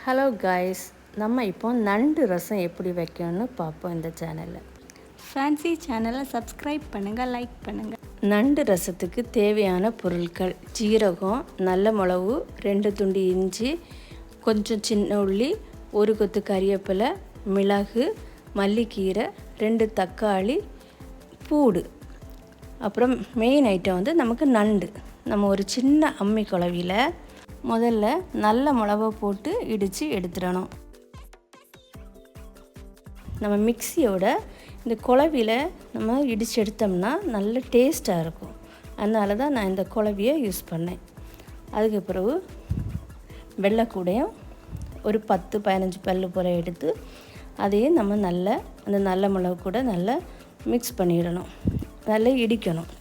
Hello guys, நம்ம இப்போ நண்டு ரசம் எப்படி வைக்கணும்னு பார்ப்போம். இந்த சேனலில் ஃபேன்சி சேனலை சப்ஸ்கிரைப் பண்ணுங்கள், லைக் பண்ணுங்கள். நண்டு ரசத்துக்கு தேவையான பொருட்கள்: ஜீரகம், நல்ல மிளகு, 2 துண்டு இஞ்சி, கொஞ்சம் சின்ன உள்ளி, 1 கொத்து கறிவேப்பிலை, மிளகு, மல்லிக்கீரை, 2 தக்காளி, பூடு. அப்புறம் மெயின் ஐட்டம் வந்து நமக்கு நண்டு. நம்ம ஒரு சின்ன அம்மி குழவியில் முதல்ல நல்ல மிளகை போட்டு இடித்து எடுத்துடணும். நம்ம மிக்சியோட இந்த குழவியில் நம்ம இடித்து எடுத்தோம்னா நல்ல டேஸ்ட்டாக இருக்கும். அதனால தான் நான் இந்த குழவியை யூஸ் பண்ணேன். அதுக்கு பிறகு வெள்ளைக்கூடையும் ஒரு 10-15 பல் போல் எடுத்து அதையும் நம்ம அந்த நல்ல மிளகு கூட நல்லா மிக்ஸ் பண்ணிடணும். நல்லா இடிக்கணும்.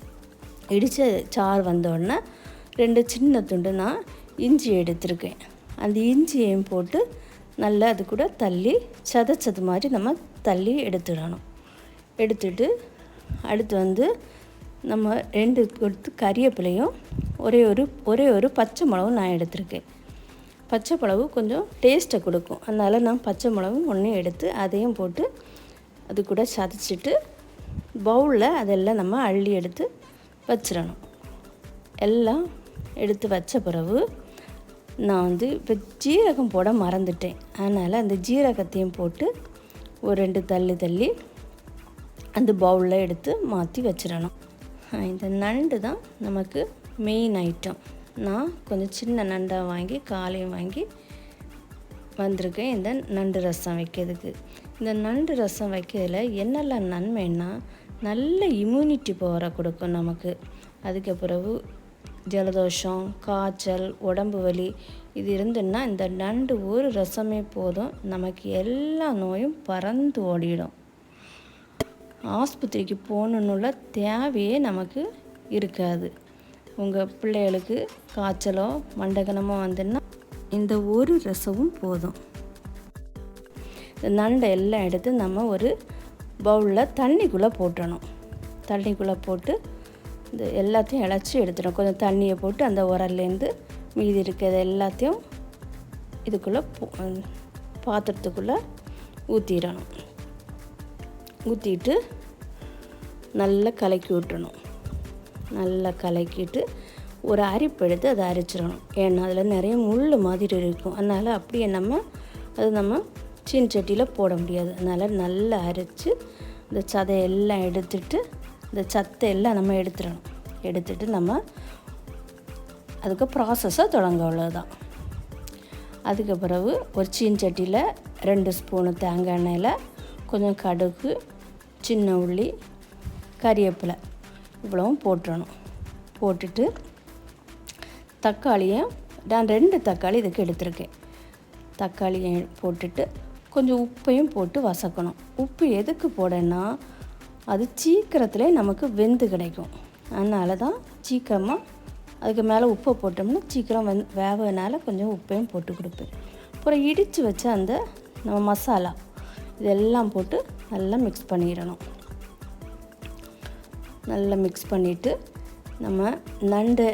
இடித்த சாறு வந்தோடனே 2 சின்ன துண்டு நான் இஞ்சி எடுத்திருக்கேன். அந்த இஞ்சியையும் போட்டு நல்லா அது கூட தள்ளி சதச்சது மாதிரி நம்ம தள்ளி எடுத்துடணும். எடுத்துட்டு அடுத்து வந்து நம்ம 2 கொத்து கறிவேப்பிலையும் ஒரே ஒரு பச்சை மிளகும் நான் எடுத்திருக்கேன். பச்சை மிளகு கொஞ்சம் டேஸ்ட்டை கொடுக்கும். அதனால் நான் பச்சை மிளகும் ஒன்று எடுத்து அதையும் போட்டு அது கூட சதைச்சிட்டு பவுலில் அதெல்லாம் நம்ம அள்ளி எடுத்து வச்சிடணும். எல்லாம் எடுத்து வச்ச பிறகு நான் வந்து இப்போ ஜீரகம் போட மறந்துட்டேன். அதனால் அந்த ஜீரகத்தையும் போட்டு ஒரு 2 தள்ளி அந்த பவுலில் எடுத்து மாற்றி வச்சிடணும். இந்த நண்டு தான் நமக்கு மெயின் ஐட்டம். நான் கொஞ்சம் சின்ன நண்டாக வாங்கி காலையும் வாங்கி வந்திருக்கேன் இந்த நண்டு ரசம் வைக்கிறதுக்கு. இந்த நண்டு ரசம் வைக்கிறதுல என்னெல்லாம் நன்மைன்னா, நல்ல இம்யூனிட்டி பவரை கொடுக்கும் நமக்கு. அதுக்கு பிறகு ஜலதோஷம், காய்ச்சல், உடம்பு வலி இது இருந்துன்னா இந்த நண்டு ஒரு ரசமே போதும், நமக்கு எல்லா நோயும் பறந்து ஓடிடும். ஆஸ்பத்திரிக்கு போகணுன்னுள்ள தேவையே நமக்கு இருக்காது. உங்கள் பிள்ளைகளுக்கு காய்ச்சலோ மண்டகனமோ வந்துன்னா இந்த ஒரு ரசமும் போதும். இந்த நண்டை எல்லாம் எடுத்து நம்ம ஒரு பவுலில் தண்ணிக்குள்ளே போட்டணும். தண்ணிக்குள்ளே போட்டு இந்த எல்லாத்தையும் இழைச்சி எடுத்துடணும். கொஞ்சம் தண்ணியை போட்டு அந்த உரல்லேருந்து மீதி இருக்கிறது எல்லாத்தையும் இதுக்குள்ளே பாத்திரத்துக்குள்ளே ஊற்றிடணும். ஊற்றிட்டு நல்லா கலக்கி விட்டுறணும். நல்லா கலக்கிட்டு ஒரு அரிப்பு எடுத்து அதை அரைச்சிடணும். ஏன்னா அதில் நிறைய முள் மாதிரி இருக்கும். அதனால் அப்படியே நம்ம சீன் சட்டியில் போட முடியாது. அதனால் நல்லா அரைச்சி இந்த சதையெல்லாம் எடுத்துட்டு இந்த சத்தை எல்லாம் நம்ம எடுத்துட்டு நம்ம அதுக்கு ப்ராசஸை தொடங்க அவ்வளோதான். அதுக்கு பிறகு ஒரு சீன் சட்டியில் 2 ஸ்பூனு தேங்காய் எண்ணெயில் கொஞ்சம் கடுகு, சின்ன உள்ளி, கறிவேப்பிலை இவ்வளவும் போட்டுறணும். போட்டுட்டு தக்காளியை நான் 2 தக்காளி இதுக்கு எடுத்திருக்கேன். தக்காளியை போட்டுட்டு கொஞ்சம் உப்பையும் போட்டு வசக்கணும். உப்பு எதுக்கு போடனா, அது சீக்கிரத்தில் நமக்கு வெந்து கிடைக்கும். அதனால தான் சீக்கிரமாக அதுக்கு மேலே உப்பை போட்டோம்னா சீக்கிரம் வேவனால கொஞ்சம் உப்பையும் போட்டு கொடுப்பேன். அப்புறம் இடித்து வச்ச அந்த நம்ம மசாலா இதெல்லாம் போட்டு நல்லா மிக்ஸ் பண்ணிடணும். நல்லா மிக்ஸ் பண்ணிவிட்டு நம்ம நண்டு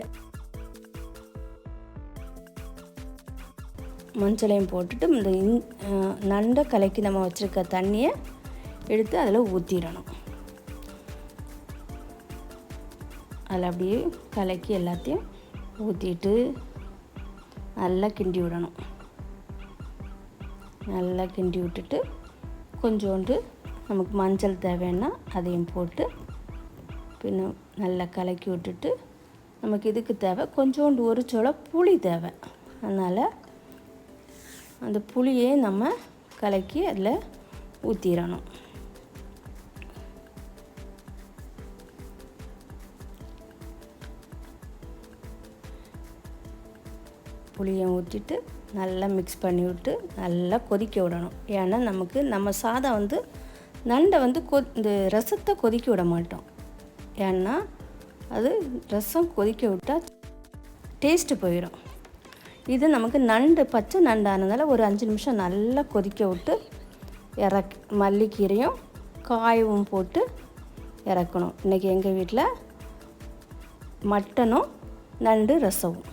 மஞ்சளையும் போட்டுட்டு இந்த நண்டை கலக்கி நம்ம வச்சுருக்க தண்ணியை எடுத்து அதில் ஊற்றிடணும். அதில் அப்படியே கலக்கி எல்லாத்தையும் ஊற்றிட்டு நல்லா கிண்டி விடணும். நல்லா கிண்டி விட்டுட்டு கொஞ்சோண்டு நமக்கு மஞ்சள் தேவைன்னா அதையும் போட்டு பின்ன நல்லா கலக்கி விட்டுட்டு நமக்கு இதுக்கு தேவை கொஞ்சோண்டு ஒரு சோள புளி தேவை. அதனால் அந்த புளியை நம்ம கலக்கி அதில் ஊற்றிடணும். புளியை ஊற்றிட்டு நல்லா மிக்ஸ் பண்ணி விட்டு நல்லா கொதிக்க விடணும். ஏன்னா நம்ம சாதம் வந்து நண்டை வந்து இந்த ரசத்தை கொதிக்க விட மாட்டோம். ஏன்னா அது ரசம் கொதிக்க விட்டால் டேஸ்ட்டு போயிடும். இது நமக்கு நண்டு பச்சை நண்டானதால் ஒரு 5 நிமிஷம் நல்லா கொதிக்க விட்டு மல்லிக்கீரையும் காயவும் போட்டு இறக்கணும். இன்றைக்கி எங்கள் வீட்டில் மட்டனும் நண்டு ரசமும்.